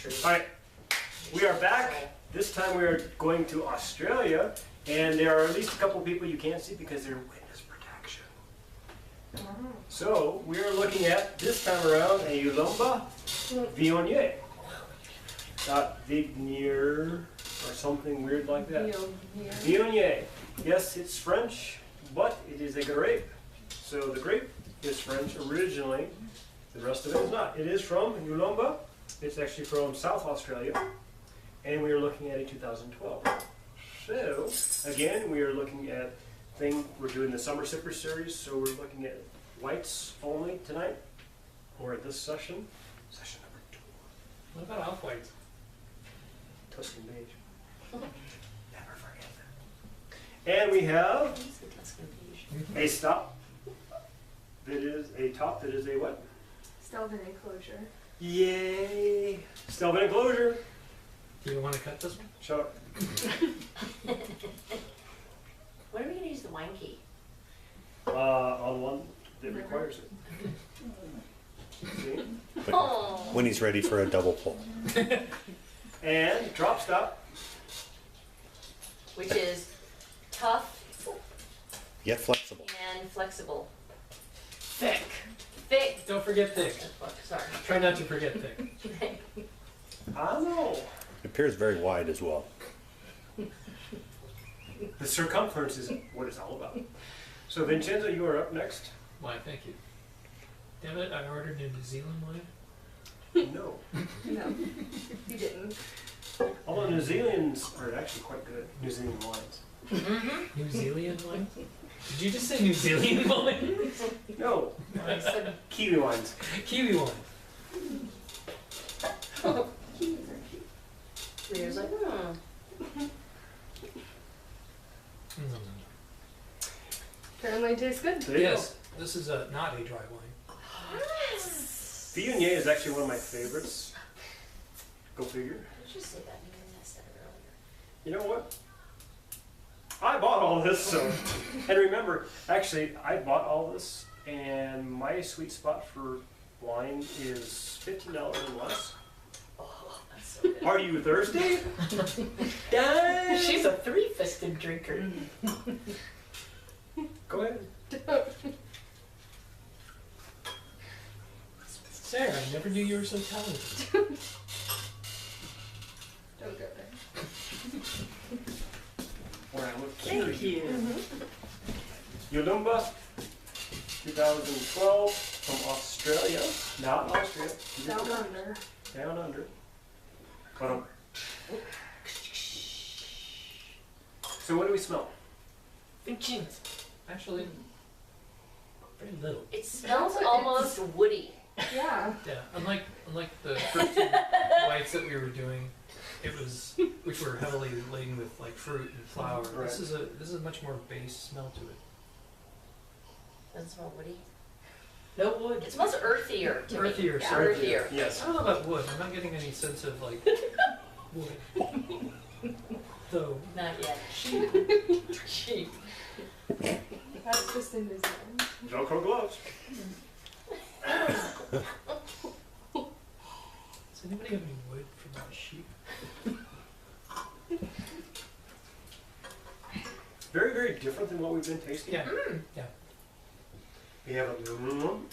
true. All right, we are back. This time we are going to Australia, and there are at least a couple people you can't see because they're witness protection. So we are looking at, this time around, a Yalumba Viognier. Not Viognier or something weird like that. Viognier. Yes, it's French, but it is a grape. So the grape is French originally. The rest of it is not. It is from Yalumba. It's actually from South Australia. And we are looking at a 2012. So, again, we are looking at we're doing the Summer Sipper series, so we're looking at whites only tonight, or at this session, session number 2. What about off-whites? Tuscan beige. Never forget that. And we have a stop that is a top that is a what? Stelvin enclosure. Yay! Stelvin enclosure. Do you want to cut this one? Shut up. When are we going to use the wine key? On one that requires it. See? Oh. When he's ready for a double pull. And drop stop. Which is tough Yet flexible. and flexible. Thick. Thick. Don't forget thick. Sorry. Try not to forget thick. I don't know. It appears very wide as well. The circumference is what it's all about. So Vincenzo, you are up next. Why, thank you. Damn it, I ordered a New Zealand wine. No. No, you didn't. Although New Zealand's are actually quite good. New Zealand wines. New Zealand wine? Did you just say New Zealand wine? No. I said Kiwi wines. Kiwi wine. Leah's like, Apparently it tastes good. There you Yes, this is not a dry wine. Viognier is actually one of my favorites. Go figure. Did you say that? You didn't ask that earlier. You know what? I bought all this, so. And remember, actually, I bought all this, and my sweet spot for wine is $15 and less. Oh, that's so good. Are you thirsty? Yes. She's a three-fisted drinker. Go ahead. Sarah, I never knew you were so talented. Don't go there. Where I look cute. Thank you. Yalumba, 2012, from Australia. Not Austria. Down under. Down under. But, so what do we smell? Vincenzo. Actually, very little. It smells almost woody. Yeah. Yeah, unlike the first two whites that we were doing, which were heavily laden with like fruit and flour. Right. This is a much more base smell to it. Doesn't smell woody. No wood. It smells earthier to Earthier, me. Yeah, sorry. earthier. Yes. I don't know about wood. I'm not getting any sense of like wood. Though. Not yet. Cheap. That's just in New Zealand. Velcro gloves. Does anybody have any wood from that sheep? Very, very different than what we've been tasting. Yeah. Yeah. We have a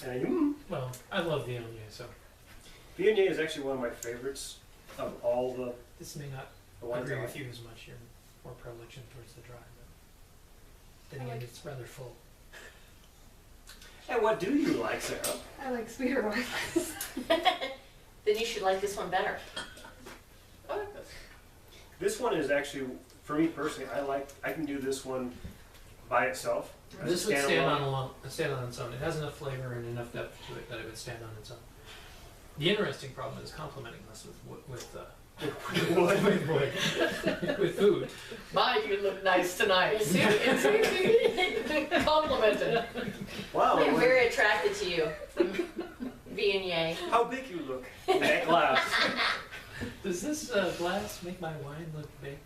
and a Well, I love Viognier, so Viognier is actually one of my favorites of all the this may not wines agree I with like. you as much. You're more predilection towards the dry, but then I again, like- it's rather full. And what do you like, Sarah? I like sweeter wines. Then you should like this one better. I like this. This one is actually, for me personally, I can do this one by itself. as This a would stand standalone. stand on its own. It has enough flavor and enough depth to it that it would stand on its own. The interesting problem is complementing this with food. My, you look nice tonight. Complimented. Wow. I'm very attracted to you. Viognier. How big you look in that glass. Does this glass make my wine look big?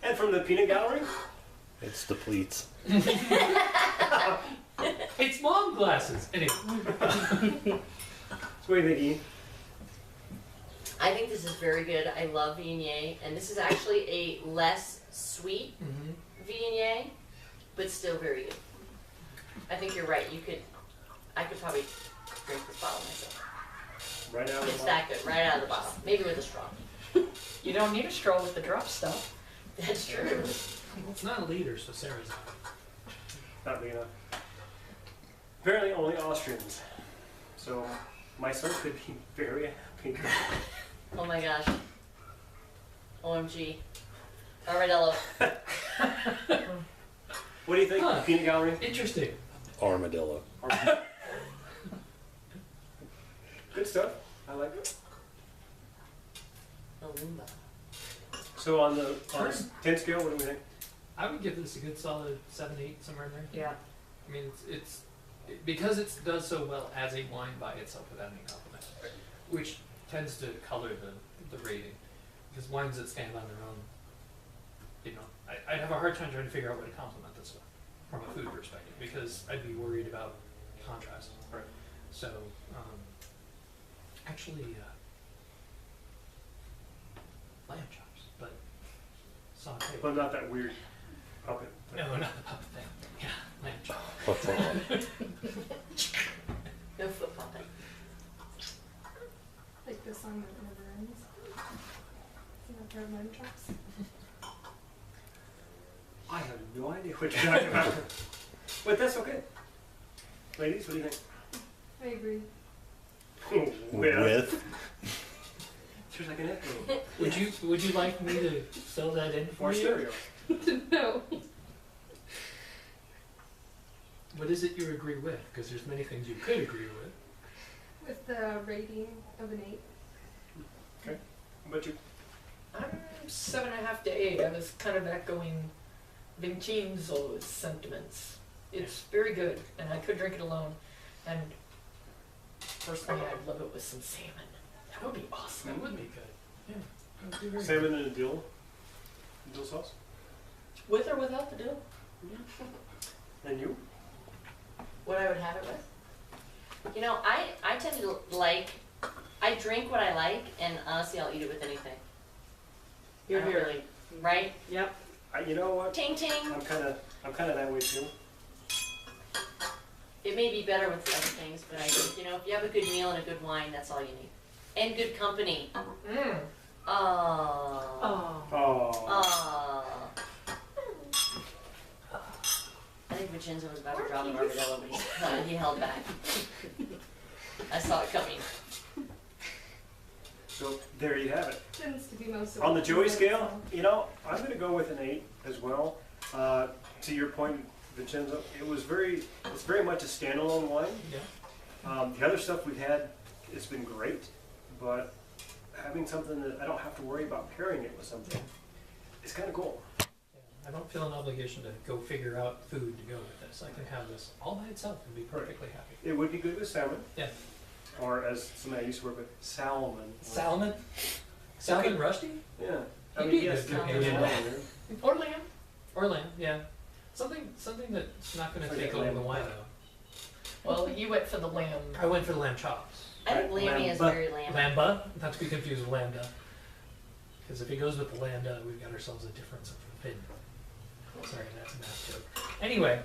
And from the peanut gallery? It's the pleats. It's mom glasses. Anyway, So what do you think, Ian? I think this is very good. I love Viognier, and this is actually a less sweet Mm-hmm. Viognier, but still very good. I think you're right. I could probably drink this bottle myself. Right out of It's the that good, right out of the bottle. Maybe with a straw. You don't need a straw with the drop stuff. That's true. Well, it's not a liter, so Sarah's not. Not big enough. Apparently only Austrians. So my son could be very happy. Oh my gosh. OMG. Armadillo. What do you think, Huh. peanut gallery? Interesting. Armadillo. Good stuff. I like it. Yalumba. So on a 10 scale, what do we think? I would give this a good solid 7, 8, somewhere in there. Yeah. I mean, because it does so well as a wine by itself without any compliment, which tends to color the rating. Because wines that stand on their own, you know, I'd have a hard time trying to figure out what to compliment this with from a food perspective, because I'd be worried about contrast. Right. So, actually, lamb chops, but sauteed. But not that weird puppet. No, not the puppet thing. Yeah, lamb chops. What's wrong? No foot pumping. Like the song that never ends. Isn't that part of lamb chops? I have no idea what you're talking about. But that's okay. Ladies, what do you think? I agree. With She's like an echo. Would you like me to fill that in for Or you? stereo. No. What is it you agree with? Because there's many things you could agree with. With the rating of an 8. How about you? I'm 7.5 to 8. I was kind of echoing Vincenzo's sentiments. It's very good, and I could drink it alone. And personally, I'd love it with some salmon. That would be awesome. That would be good. Yeah. That would be very Salmon and a dill sauce. With or without the dill? And you? What I would have it with? You know, I tend to like, I drink what I like, and honestly, I'll eat it with anything. You're I don't here. really, right? Yep. You know what? Ting ting. I'm kind of that way too. It may be better with other things, but I think, you know, if you have a good meal and a good wine, that's all you need. And good company. Mm. Oh. Oh. Oh. I think Vincenzo was about to drop an armadillo, but he held back. I saw it coming. So there you have it. Tends to be most of On the Joey it, scale, so. you know, I'm going to go with an 8 as well. To your point, Vincenzo, it's very much a standalone wine. Yeah. The other stuff we've had, it's been great, but having something that I don't have to worry about pairing it with something, it's kind of cool. Yeah. I don't feel an obligation to go figure out food to go with this. I can have this all by itself and be perfectly happy. It would be good with salmon, Yeah. or as somebody I used to work with, salmon. Salmon? Salmon rusty? Yeah. I You'd mean, be yes, good there's companion. lamb in there. Or lamb. Or lamb, yeah. Something that's not going to Okay, take over lamb. the wine though. Well, you went for the lamb. I went for the lamb chops. I think lammy is Lamba. very lamb. Lamba, not to be confused with lambda. Because if he goes with the lambda, we've got ourselves a difference of opinion. Sorry, that's a math joke. Anyway,